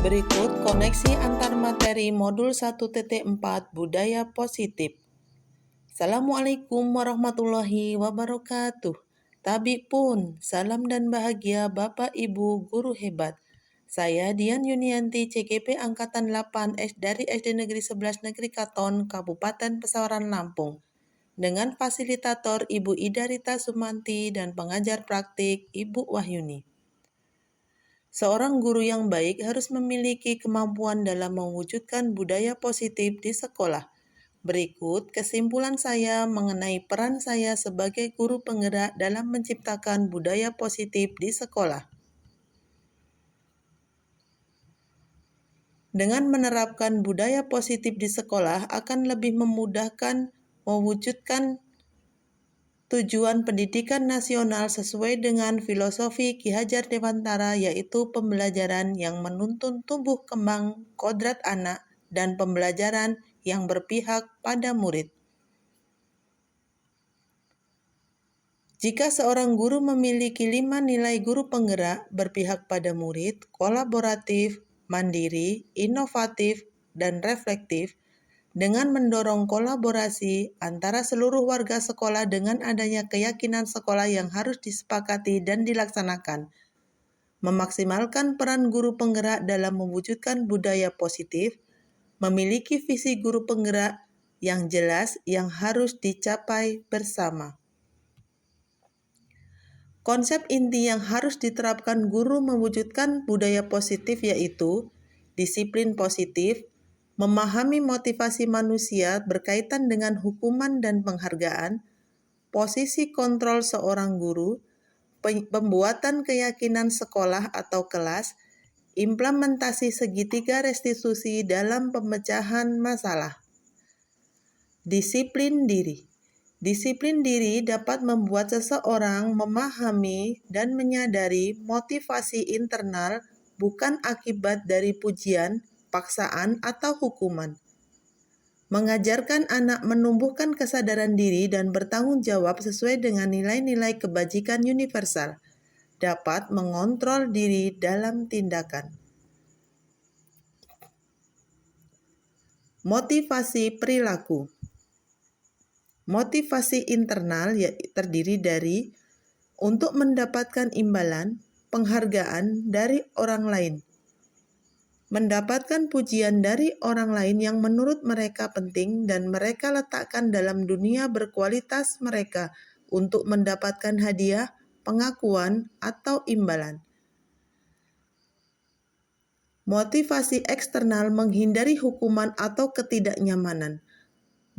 Berikut koneksi antar materi modul 1.4 Budaya Positif. Assalamualaikum warahmatullahi wabarakatuh. Tabik pun, salam dan bahagia Bapak Ibu Guru hebat. Saya Dian Yunianti, CGP Angkatan 8 dari SD Negeri 11 Negeri Katon, Kabupaten Pesawaran Lampung. Dengan fasilitator Ibu Ida Rita Sumanti dan pengajar praktik Ibu Wahyuni. Seorang guru yang baik harus memiliki kemampuan dalam mewujudkan budaya positif di sekolah. Berikut kesimpulan saya mengenai peran saya sebagai guru penggerak dalam menciptakan budaya positif di sekolah. Dengan menerapkan budaya positif di sekolah akan lebih memudahkan mewujudkan tujuan pendidikan nasional sesuai dengan filosofi Ki Hajar Dewantara, yaitu pembelajaran yang menuntun tumbuh kembang kodrat anak dan pembelajaran yang berpihak pada murid. Jika seorang guru memiliki 5 nilai guru penggerak berpihak pada murid, kolaboratif, mandiri, inovatif, dan reflektif, dengan mendorong kolaborasi antara seluruh warga sekolah dengan adanya keyakinan sekolah yang harus disepakati dan dilaksanakan, memaksimalkan peran guru penggerak dalam mewujudkan budaya positif, memiliki visi guru penggerak yang jelas yang harus dicapai bersama. Konsep inti yang harus diterapkan guru mewujudkan budaya positif yaitu disiplin positif, memahami motivasi manusia berkaitan dengan hukuman dan penghargaan, posisi kontrol seorang guru, pembuatan keyakinan sekolah atau kelas, implementasi segitiga restitusi dalam pemecahan masalah. Disiplin diri. Disiplin diri dapat membuat seseorang memahami dan menyadari motivasi internal bukan akibat dari pujian, paksaan, atau hukuman. Mengajarkan anak menumbuhkan kesadaran diri dan bertanggung jawab sesuai dengan nilai-nilai kebajikan universal, dapat mengontrol diri dalam tindakan. Motivasi perilaku. Motivasi internal terdiri dari untuk mendapatkan imbalan, penghargaan dari orang lain, mendapatkan pujian dari orang lain yang menurut mereka penting dan mereka letakkan dalam dunia berkualitas mereka untuk mendapatkan hadiah, pengakuan, atau imbalan. Motivasi eksternal menghindari hukuman atau ketidaknyamanan,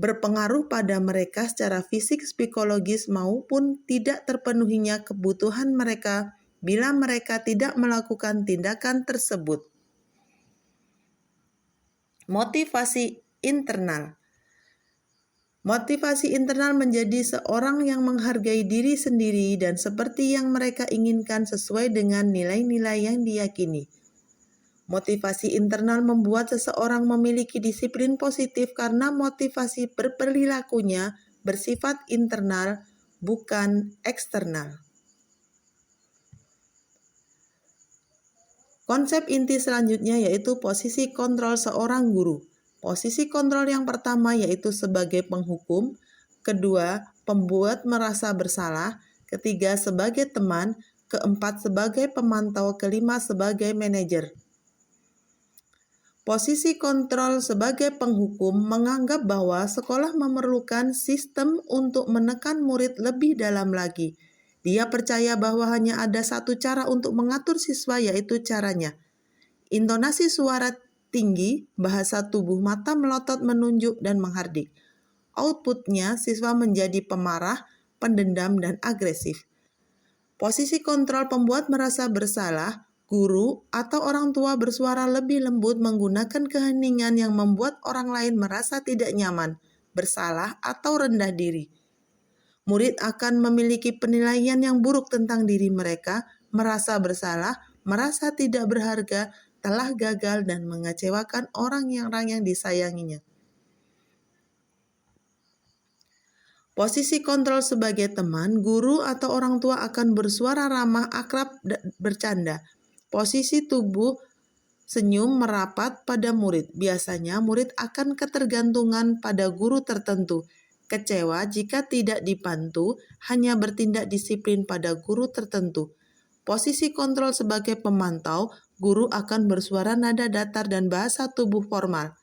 berpengaruh pada mereka secara fisik, psikologis, maupun tidak terpenuhinya kebutuhan mereka bila mereka tidak melakukan tindakan tersebut. Motivasi internal. Motivasi internal menjadi seorang yang menghargai diri sendiri dan seperti yang mereka inginkan sesuai dengan nilai-nilai yang diyakini. Motivasi internal membuat seseorang memiliki disiplin positif karena motivasi berperilakunya bersifat internal, bukan eksternal. Konsep inti selanjutnya yaitu posisi kontrol seorang guru. Posisi kontrol yang pertama yaitu sebagai penghukum, kedua, pembuat merasa bersalah, ketiga, sebagai teman, keempat, sebagai pemantau, kelima, sebagai manajer. Posisi kontrol sebagai penghukum menganggap bahwa sekolah memerlukan sistem untuk menekan murid lebih dalam lagi. Dia percaya bahwa hanya ada satu cara untuk mengatur siswa, yaitu caranya. Intonasi suara tinggi, bahasa tubuh, mata melotot, menunjuk, dan menghardik. Outputnya, siswa menjadi pemarah, pendendam, dan agresif. Posisi kontrol pembuat merasa bersalah, guru atau orang tua bersuara lebih lembut menggunakan keheningan yang membuat orang lain merasa tidak nyaman, bersalah, atau rendah diri. Murid akan memiliki penilaian yang buruk tentang diri mereka, merasa bersalah, merasa tidak berharga, telah gagal, dan mengecewakan orang yang disayanginya. Posisi kontrol sebagai teman, guru atau orang tua akan bersuara ramah, akrab, bercanda. Posisi tubuh senyum merapat pada murid. Biasanya murid akan ketergantungan pada guru tertentu. Kecewa jika tidak dibantu, hanya bertindak disiplin pada guru tertentu. Posisi kontrol sebagai pemantau, guru akan bersuara nada datar dan bahasa tubuh formal.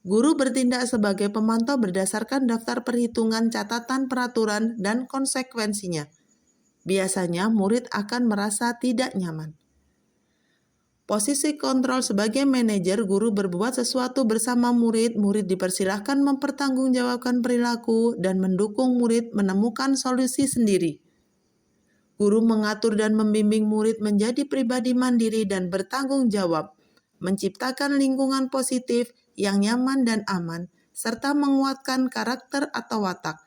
Guru bertindak sebagai pemantau berdasarkan daftar perhitungan, catatan, peraturan, dan konsekuensinya. Biasanya murid akan merasa tidak nyaman. Posisi kontrol sebagai manajer, guru berbuat sesuatu bersama murid. Murid dipersilahkan mempertanggungjawabkan perilaku dan mendukung murid menemukan solusi sendiri. Guru mengatur dan membimbing murid menjadi pribadi mandiri dan bertanggung jawab, menciptakan lingkungan positif yang nyaman dan aman, serta menguatkan karakter atau watak.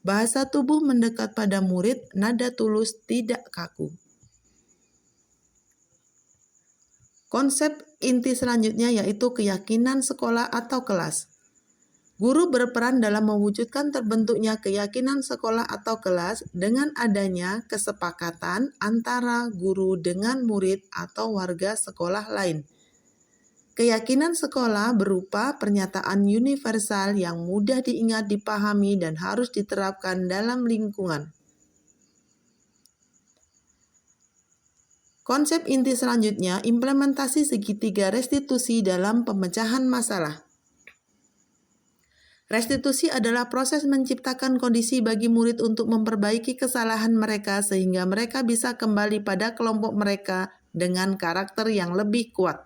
Bahasa tubuh mendekat pada murid, nada tulus, tidak kaku. Konsep inti selanjutnya yaitu keyakinan sekolah atau kelas. Guru berperan dalam mewujudkan terbentuknya keyakinan sekolah atau kelas dengan adanya kesepakatan antara guru dengan murid atau warga sekolah lain. Keyakinan sekolah berupa pernyataan universal yang mudah diingat, dipahami, dan harus diterapkan dalam lingkungan. Konsep inti selanjutnya, implementasi segitiga restitusi dalam pemecahan masalah. Restitusi adalah proses menciptakan kondisi bagi murid untuk memperbaiki kesalahan mereka sehingga mereka bisa kembali pada kelompok mereka dengan karakter yang lebih kuat.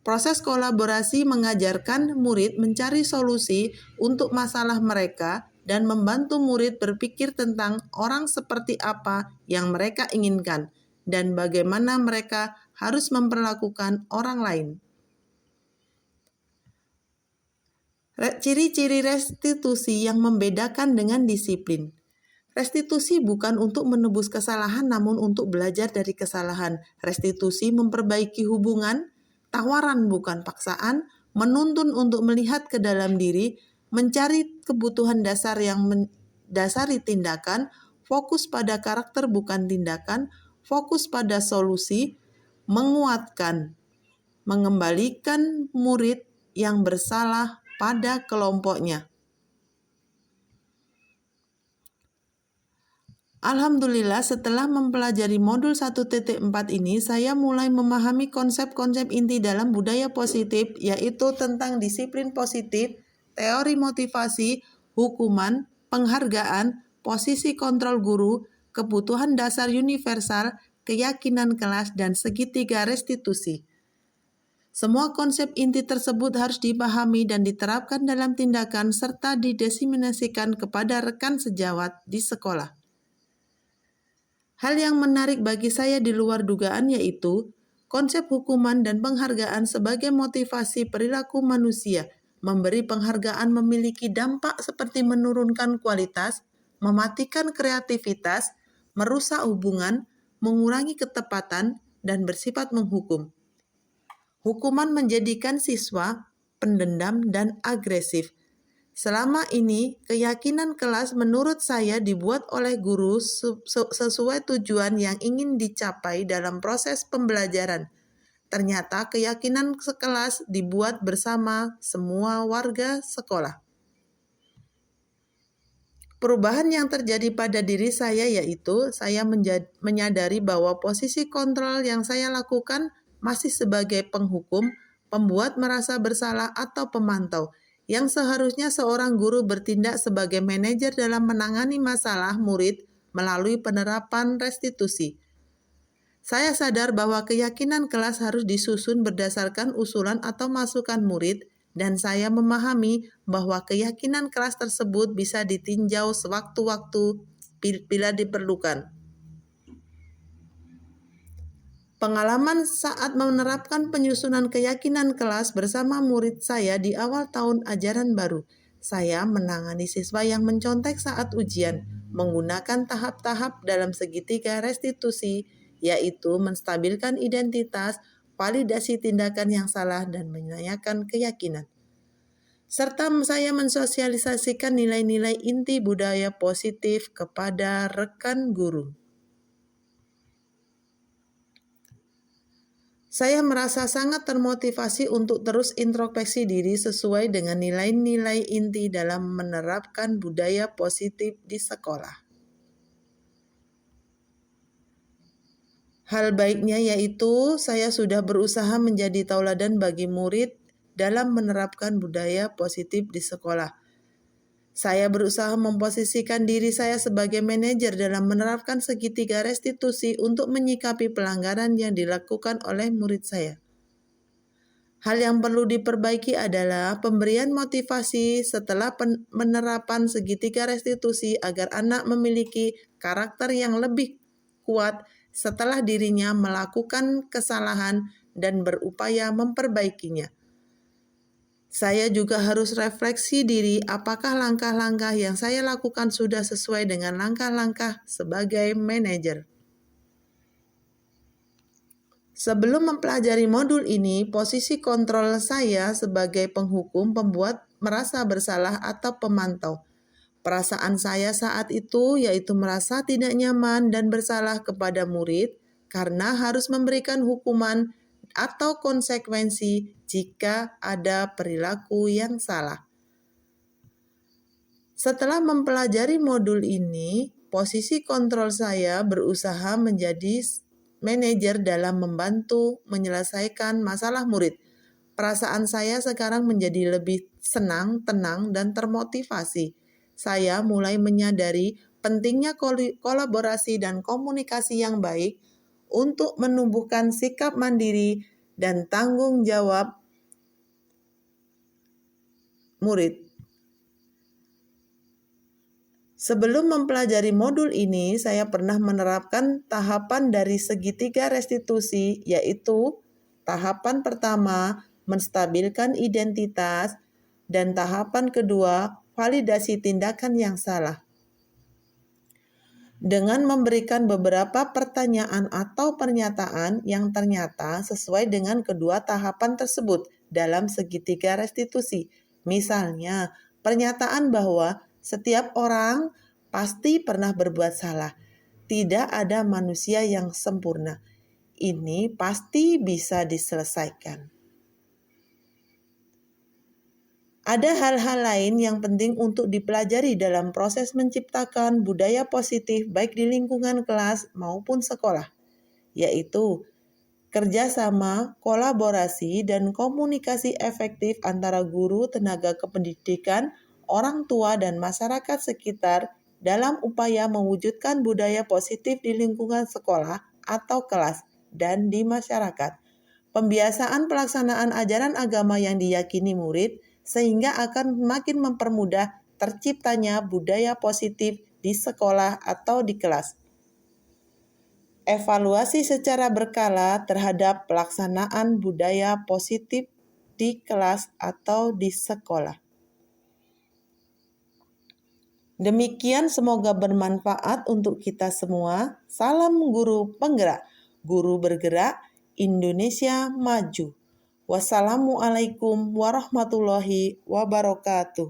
Proses kolaborasi mengajarkan murid mencari solusi untuk masalah mereka dan membantu murid berpikir tentang orang seperti apa yang mereka inginkan dan bagaimana mereka harus memperlakukan orang lain. Ciri-ciri restitusi yang membedakan dengan disiplin. Restitusi bukan untuk menebus kesalahan namun untuk belajar dari kesalahan. Restitusi memperbaiki hubungan, tawaran bukan paksaan, menuntun untuk melihat ke dalam diri, mencari kebutuhan dasar yang mendasari tindakan, fokus pada karakter bukan tindakan, fokus pada solusi, menguatkan, mengembalikan murid yang bersalah pada kelompoknya. Alhamdulillah, setelah mempelajari modul 1.4 ini, saya mulai memahami konsep-konsep inti dalam budaya positif, yaitu tentang disiplin positif, teori motivasi, hukuman, penghargaan, posisi kontrol guru, kebutuhan dasar universal, keyakinan kelas, dan segitiga restitusi. Semua konsep inti tersebut harus dipahami dan diterapkan dalam tindakan serta didiseminasikan kepada rekan sejawat di sekolah. Hal yang menarik bagi saya di luar dugaan yaitu konsep hukuman dan penghargaan sebagai motivasi perilaku manusia. Memberi penghargaan memiliki dampak seperti menurunkan kualitas, mematikan kreativitas, merusak hubungan, mengurangi ketepatan, dan bersifat menghukum. Hukuman menjadikan siswa pendendam dan agresif. Selama ini, keyakinan kelas menurut saya dibuat oleh guru sesuai tujuan yang ingin dicapai dalam proses pembelajaran. Ternyata keyakinan sekelas dibuat bersama semua warga sekolah. Perubahan yang terjadi pada diri saya yaitu saya menyadari bahwa posisi kontrol yang saya lakukan masih sebagai penghukum, pembuat merasa bersalah atau pemantau, yang seharusnya seorang guru bertindak sebagai manajer dalam menangani masalah murid melalui penerapan restitusi. Saya sadar bahwa keyakinan kelas harus disusun berdasarkan usulan atau masukan murid, dan saya memahami bahwa keyakinan kelas tersebut bisa ditinjau sewaktu-waktu bila diperlukan. Pengalaman saat menerapkan penyusunan keyakinan kelas bersama murid saya di awal tahun ajaran baru. Saya menangani siswa yang mencontek saat ujian, menggunakan tahap-tahap dalam segitiga restitusi, yaitu menstabilkan identitas, validasi tindakan yang salah, dan menanyakan keyakinan. Serta saya mensosialisasikan nilai-nilai inti budaya positif kepada rekan guru. Saya merasa sangat termotivasi untuk terus introspeksi diri sesuai dengan nilai-nilai inti dalam menerapkan budaya positif di sekolah. Hal baiknya yaitu saya sudah berusaha menjadi tauladan bagi murid dalam menerapkan budaya positif di sekolah. Saya berusaha memposisikan diri saya sebagai manajer dalam menerapkan segitiga restitusi untuk menyikapi pelanggaran yang dilakukan oleh murid saya. Hal yang perlu diperbaiki adalah pemberian motivasi setelah penerapan segitiga restitusi agar anak memiliki karakter yang lebih kuat setelah dirinya melakukan kesalahan dan berupaya memperbaikinya. Saya juga harus refleksi diri apakah langkah-langkah yang saya lakukan sudah sesuai dengan langkah-langkah sebagai manajer. Sebelum mempelajari modul ini, posisi kontrol saya sebagai penghukum, pembuat merasa bersalah atau pemantau. Perasaan saya saat itu yaitu merasa tidak nyaman dan bersalah kepada murid karena harus memberikan hukuman atau konsekuensi jika ada perilaku yang salah. Setelah mempelajari modul ini, posisi kontrol saya berusaha menjadi manajer dalam membantu menyelesaikan masalah murid. Perasaan saya sekarang menjadi lebih senang, tenang, dan termotivasi. Saya mulai menyadari pentingnya kolaborasi dan komunikasi yang baik untuk menumbuhkan sikap mandiri dan tanggung jawab murid. Sebelum mempelajari modul ini, saya pernah menerapkan tahapan dari segitiga restitusi, yaitu tahapan pertama, menstabilkan identitas, dan tahapan kedua, validasi tindakan yang salah. Dengan memberikan beberapa pertanyaan atau pernyataan yang ternyata sesuai dengan kedua tahapan tersebut dalam segitiga restitusi. Misalnya, pernyataan bahwa setiap orang pasti pernah berbuat salah. Tidak ada manusia yang sempurna. Ini pasti bisa diselesaikan. Ada hal-hal lain yang penting untuk dipelajari dalam proses menciptakan budaya positif baik di lingkungan kelas maupun sekolah, yaitu kerjasama, kolaborasi, dan komunikasi efektif antara guru, tenaga kependidikan, orang tua, dan masyarakat sekitar dalam upaya mewujudkan budaya positif di lingkungan sekolah atau kelas dan di masyarakat. Pembiasaan pelaksanaan ajaran agama yang diyakini murid sehingga akan makin mempermudah terciptanya budaya positif di sekolah atau di kelas. Evaluasi secara berkala terhadap pelaksanaan budaya positif di kelas atau di sekolah. Demikian, semoga bermanfaat untuk kita semua. Salam guru penggerak, guru bergerak, Indonesia maju. Wassalamualaikum warahmatullahi wabarakatuh.